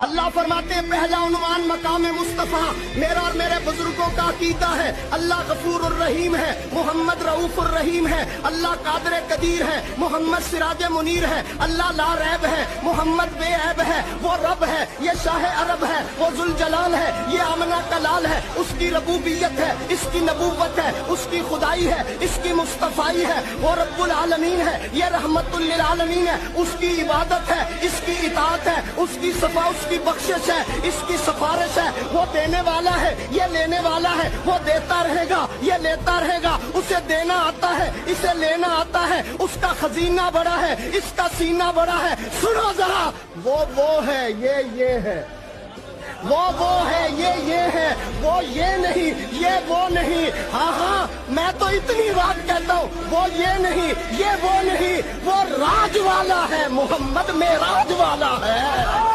اللہ فرماتے ہیں پہلا عنوان مقام مصطفیٰ میرا اور میرے بزرگوں کا عقیدہ ہے، اللہ غفور الرحیم ہے، محمد رؤوف الرحیم ہے، اللہ قادر قدیر ہے، محمد سراج منیر ہے، اللہ لا ریب ہے، محمد بے عیب ہے، وہ رب ہے، یہ شاہ عرب ہے، وہ ذوالجلال ہے، یہ آمنہ کا لال ہے، اس کی ربوبیت ہے، اس کی نبوت ہے، اس کی خدائی ہے، اس کی مصطفائی ہے، وہ رب العالمین ہے، یہ رحمت للعالمین ہے، اس کی عبادت ہے، اس کی اطاعت ہے، اس کی صفا، اس کی بخشش ہے، اس کی سفارش ہے، وہ دینے والا ہے، یہ لینے والا ہے، وہ دیتا رہے گا، یہ لیتا رہے گا، اسے دینا آتا ہے، اسے لینا آتا ہے، اس کا خزینہ بڑا ہے، اس کا سینہ بڑا ہے، سنو ذرا، وہ ہے، یہ ہے، وہ ہے، یہ ہے، وہ یہ نہیں، یہ وہ نہیں، ہاں میں تو اتنی بات کہتا ہوں، وہ یہ نہیں، یہ وہ نہیں، وہ راج والا ہے، محمد معراج والا ہے۔